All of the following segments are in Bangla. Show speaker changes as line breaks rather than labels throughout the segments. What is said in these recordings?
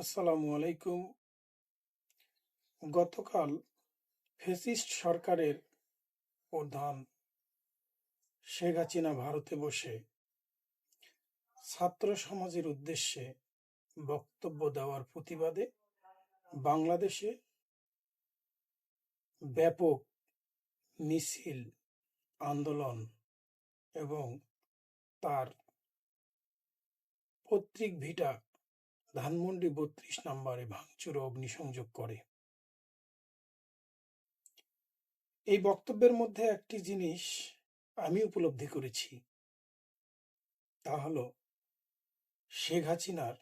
আসসালামু আলাইকুম। গতকাল ফ্যাসিস্ট সরকারের প্রধান শেখ হাসিনা ভারতে বসে ছাত্র সমাজের উদ্দেশ্যে বক্তব্য দেওয়ার প্রতিবাদে বাংলাদেশে ব্যাপক মিছিল, আন্দোলন এবং তার পৈতৃক ভিটা ধানমন্ডি ৩২ নম্বরে ভাঙচুর ও অগ্নিসংযোগ করে। এই বক্তব্যের মধ্যে একটি জিনিস আমি উপলব্ধি করেছি, তা হলো শেখ হাসিনার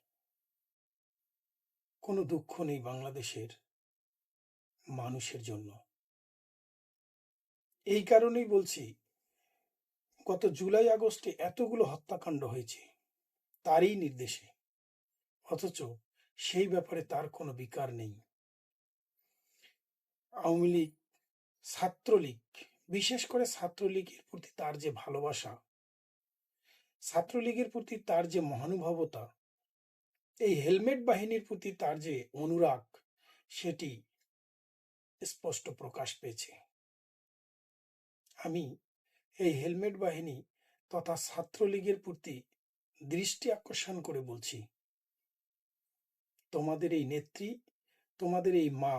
কোনো দুঃখ নেই বাংলাদেশের মানুষের জন্য। এই কারণেই বলছি, গত জুলাই আগস্টে এতগুলো হত্যাকাণ্ড হয়েছে তারই নির্দেশে, অথচ সেই ব্যাপারে তার কোনো বিকার নেই। আওয়ামী লীগ, ছাত্রলীগ, বিশেষ করে ছাত্রলীগের প্রতি তার যে ভালোবাসা, ছাত্রলীগের প্রতি তার যে মহানুভবতা, এই হেলমেট বাহিনীর প্রতি তার যে অনুরাগ, সেটি স্পষ্ট প্রকাশ পেয়েছে। আমি এই হেলমেট বাহিনী তথা ছাত্রলীগের প্রতি দৃষ্টি আকর্ষণ করে বলছি, তোমাদের এই নেত্রী, তোমাদের এই মা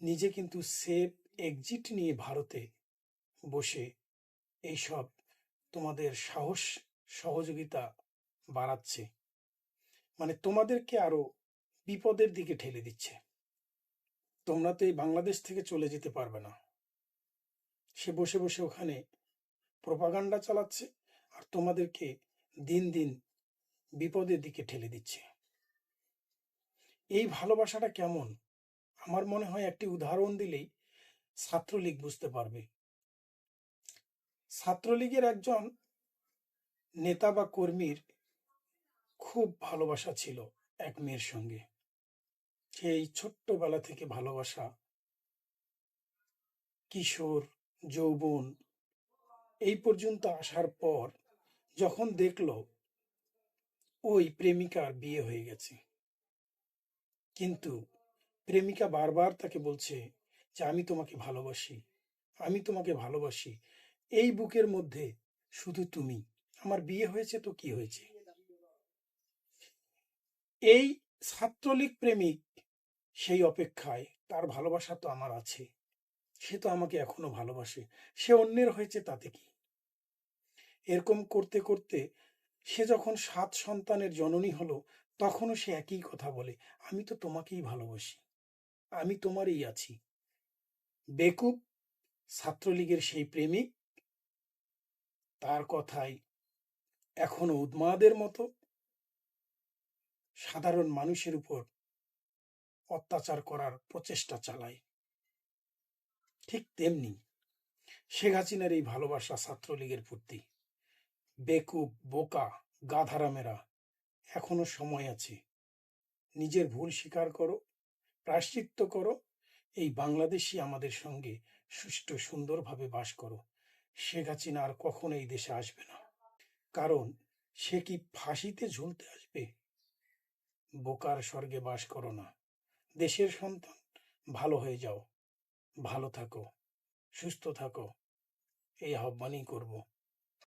নিজে কিন্তু সেফ এক্সিট নিয়ে ভারতে বসে এইসব তোমাদের সাহস সহযোগিতা বাড়াচ্ছে, মানে তোমাদেরকে আরো বিপদের দিকে ঠেলে দিচ্ছে। তোমরা তো এই বাংলাদেশ থেকে চলে যেতে পারবে না। সে বসে বসে ওখানে প্রোপাগান্ডা চালাচ্ছে আর তোমাদেরকে দিন দিন বিপদের দিকে ঠেলে দিচ্ছে। এই ভালোবাসাটা কেমন, আমার মনে হয় একটি উদাহরণ দিলেই ছাত্রলীগ বুঝতে পারবে। ছাত্রলীগের একজন নেতা বা কর্মীর খুব ভালোবাসা ছিল এক মেয়ের সঙ্গে। সেই ছোট্টবেলা থেকে ভালোবাসা, কিশোর যৌবন এই পর্যন্ত আসার পর যখন দেখল ওই প্রেমিকার বিয়ে হয়ে গেছে, কিন্তু প্রেমিকা বারবার তাকে বলছে যে আমি তোমাকে ভালোবাসি, আমি তোমাকে ভালোবাসি, এই বুকের মধ্যে শুধু তুমি, আমার বিয়ে হয়েছে তো কি হয়েছে। এই ছাত্রলীগ প্রেমিক সেই অপেক্ষায়, তার ভালোবাসা তো আমার আছে, সে তো আমাকে এখনো ভালোবাসে, সে অন্যের হয়েছে তাতে কি। এরকম করতে করতে সে যখন ৭ সন্তানের জননী হলো, তখনও সে একই কথা বলে, আমি তো তোমাকেই ভালোবাসি, আমি তোমারই আছি। বেকুব ছাত্রলীগের সেই প্রেমিক, তার কথায় এখনো উন্মাদের মতো সাধারণ মানুষের উপর অত্যাচার করার প্রচেষ্টা চালায়। ঠিক তেমনি শেখ হাসিনার এই ভালোবাসা ছাত্রলীগের প্রতি। বেকুব, বোকা, গাধারামেরা, এখনো সময় আছে, নিজের ভুল স্বীকার করো, প্রায়শ্চিত্ত করো, এই বাংলাদেশই আমাদের সঙ্গে সুষ্ঠু সুন্দরভাবে বাস করো। শেখ হাসিনা আর কখনো এই দেশে আসবে না, কারণ সে কি ফাঁসিতে ঝুলতে আসবে? বোকার স্বর্গে বাস করো না। দেশের সন্তান, ভালো হয়ে যাও, ভালো থাকো, সুস্থ থাকো, এই আহ্বানই করব।